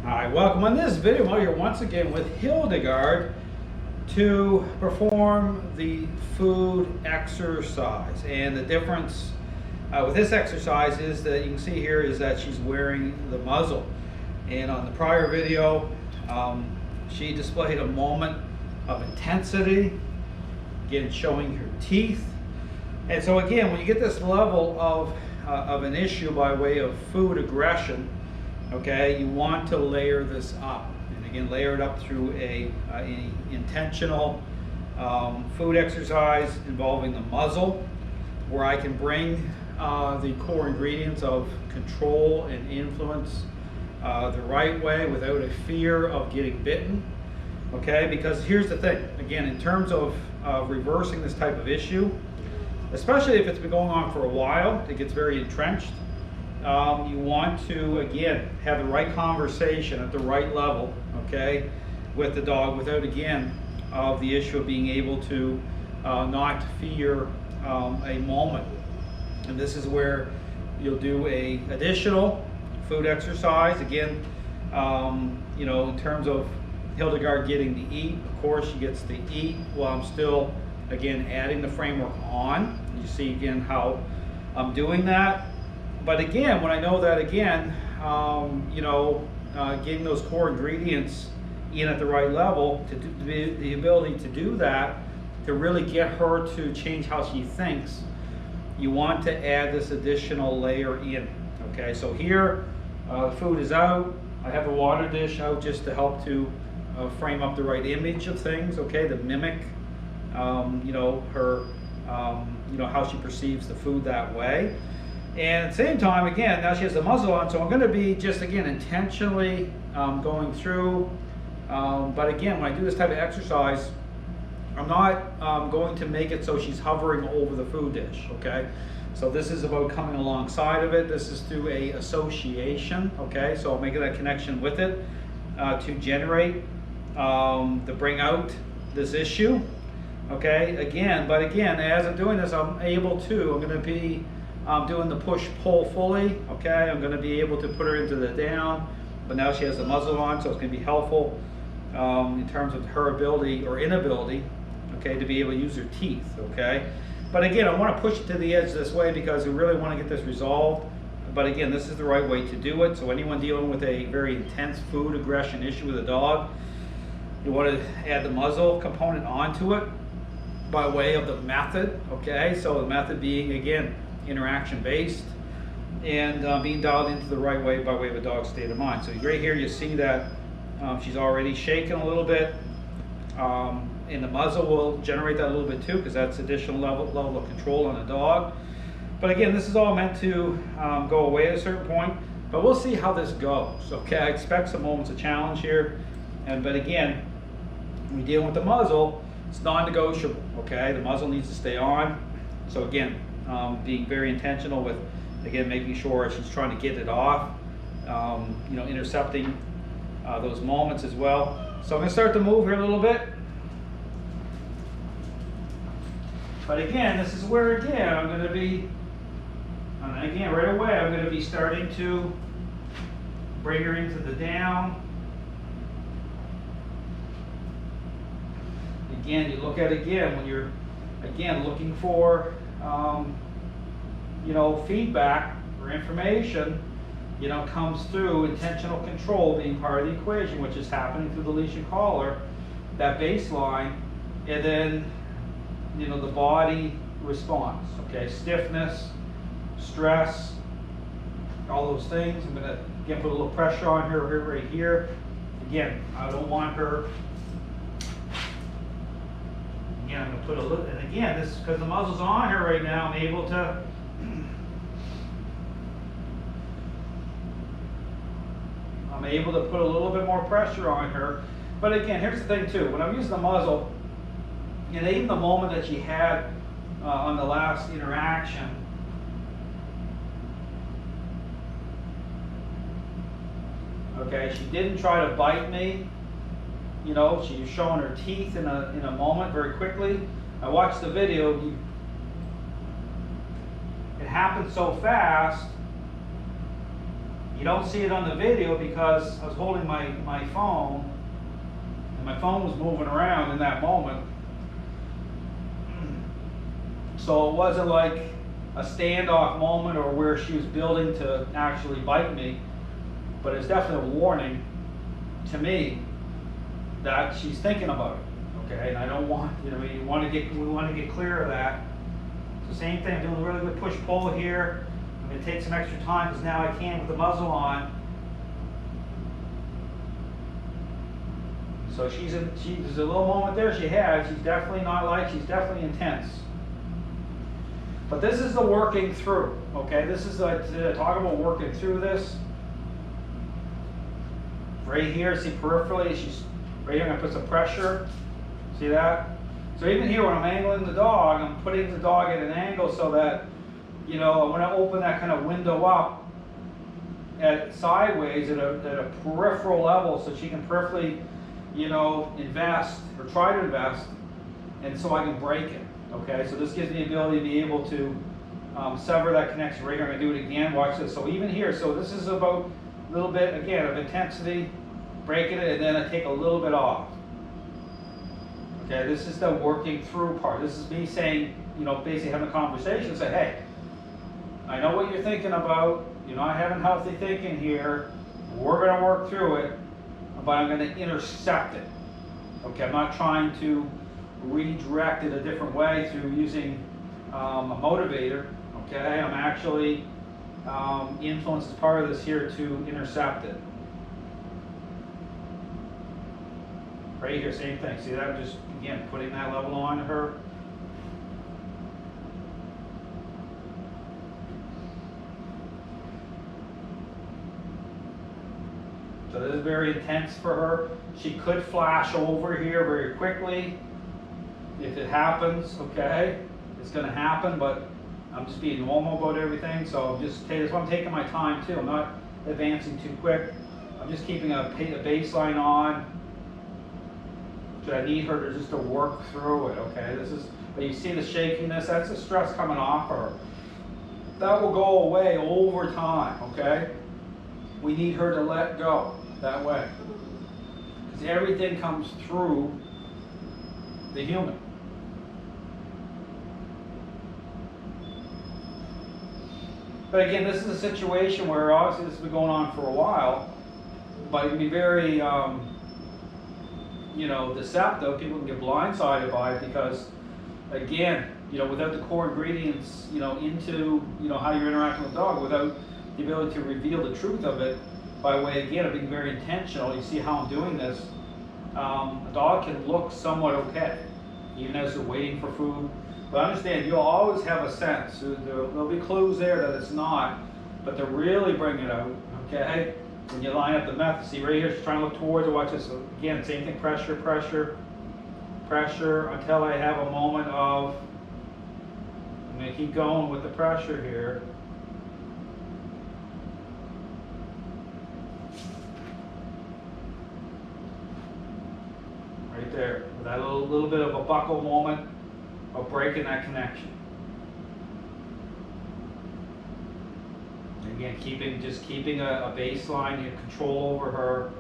Hi, welcome. In this video, I'm here once again with Hildegard to perform the food exercise. And the difference with this exercise is that you can see here is that she's wearing the muzzle. And on the prior video, she displayed a moment of intensity, again showing her teeth. And so again, when you get this level of an issue by way of food aggression, okay, you want to layer this up, and again layer it up through a intentional food exercise involving the muzzle, where I can bring the core ingredients of control and influence the right way without a fear of getting bitten. Okay, because here's the thing, again, in terms of reversing this type of issue, especially if it's been going on for a while, it gets very entrenched. You want to, again, have the right conversation at the right level, okay, with the dog, without, again, of the issue of being able to not fear a moment. And this is where you'll do a additional food exercise. Again, you know, in terms of Hildegard getting to eat, of course she gets to eat while I'm still, again, adding the framework on. You see, again, how I'm doing that. But again, when I know that, again, you know, getting those core ingredients in at the right level, to do, the ability to do that, to really get her to change how she thinks, you want to add this additional layer in. Okay, so here, the food is out. I have the water dish out just to help to frame up the right image of things, okay, to mimic, you know, her, you know, how she perceives the food that way. And at the same time, again, now she has the muzzle on, so I'm going to be just, again, intentionally going through. But again, when I do this type of exercise, I'm not going to make it so she's hovering over the food dish, okay? So this is about coming alongside of it. This is through a association, okay? So I'm making that connection with it to generate, to bring out this issue, okay? Again, but again, as I'm doing this, I'm going to be doing the push-pull fully, okay? I'm going to be able to put her into the down, but now she has the muzzle on, so it's going to be helpful in terms of her ability or inability, okay, to be able to use her teeth, okay? But again, I want to push it to the edge this way because we really want to get this resolved. But again, this is the right way to do it. So anyone dealing with a very intense food aggression issue with a dog, you want to add the muzzle component onto it by way of the method, okay? So the method being, again, interaction based and being dialed into the right way by way of a dog's state of mind. So right here you see that she's already shaking a little bit, and the muzzle will generate that a little bit too, because that's additional level of control on the dog. But again, this is all meant to go away at a certain point, but we'll see how this goes, okay? I expect some moments of challenge here, but again, when we deal with the muzzle, it's non-negotiable, okay? The muzzle needs to stay on. So again, being very intentional with, again, making sure she's trying to get it off, you know, intercepting those moments as well. So I'm going to start to move here a little bit. But again, this is where, again, I'm going to be, again, right away, I'm going to be starting to bring her into the down. Again, you look at it again when you're, again, looking for, you know, feedback or information, you know, comes through intentional control being part of the equation, which is happening through the leash and collar, that baseline, and then, you know, the body response, okay? Stiffness, stress, all those things. I'm going to, again, put a little pressure on her right here. Again, I don't want her, again, I'm going to put a little, and again, this is because the muzzle's on her right now, I'm able to, put a little bit more pressure on her. But again, here's the thing too, when I'm using the muzzle, and even the moment that she had on the last interaction, okay, she didn't try to bite me. You know, she was showing her teeth in a moment very quickly. I watched the video. It happened so fast You don't see it on the video because I was holding my phone, and my phone was moving around in that moment. So it wasn't like a standoff moment or where she was building to actually bite me, but it's definitely a warning to me that she's thinking about it. Okay, and I don't want, we want to get clear of that. So same thing, doing a really good push pull here. I'm going to take some extra time because now I can with the muzzle on. So there's a little moment there she had. She's definitely not light, she's definitely intense. But this is the working through, okay? This is talk about working through this. Right here, see peripherally, she's right here. I'm going to put some pressure. See that? So even here, when I'm angling the dog, I'm putting the dog at an angle so that, I want to open that kind of window up at sideways at a peripheral level so she can peripherally, invest or try to invest, and so I can break it. Okay, so this gives me the ability to be able to sever that connection right here. I'm going to do it again. Watch this. So even here, so this is about a little bit, again, of intensity, breaking it, and then I take a little bit off. Okay, this is the working through part. This is me saying, basically having a conversation, say, hey, I know what you're thinking about. I have healthy thinking here. We're going to work through it, but I'm going to intercept it. Okay, I'm not trying to redirect it a different way through using a motivator. Okay, I'm actually influence as part of this here to intercept it. Right here, same thing. See that? I'm just, again, putting that level on her. So this is very intense for her. She could flash over here very quickly. If it happens, okay, it's going to happen, but I'm just being normal about everything. So that's why I'm taking my time too. I'm not advancing too quick. I'm just keeping a baseline on. So I need her to work through it. Okay, but you see the shakiness. That's the stress coming off her. That will go away over time. Okay, we need her to let go that way because everything comes through the human. But again, this is a situation where obviously this has been going on for a while, but it can be very, deceptive. People can get blindsided by it because, again, without the core ingredients, into, how you're interacting with the dog, without the ability to reveal the truth of it by way, again, of being very intentional. You see how I'm doing this. A dog can look somewhat okay, even as they're waiting for food. But understand, you'll always have a sense. There'll be clues there that it's not, but to really bring it out, okay? When you line up the method, see right here, she's trying to look towards it. Watch this. So again, same thing, pressure, pressure, pressure until I have a moment of, I'm going to keep going with the pressure here. Right there, with that little bit of a buckle moment of breaking that connection. Again, keeping a baseline, control over her.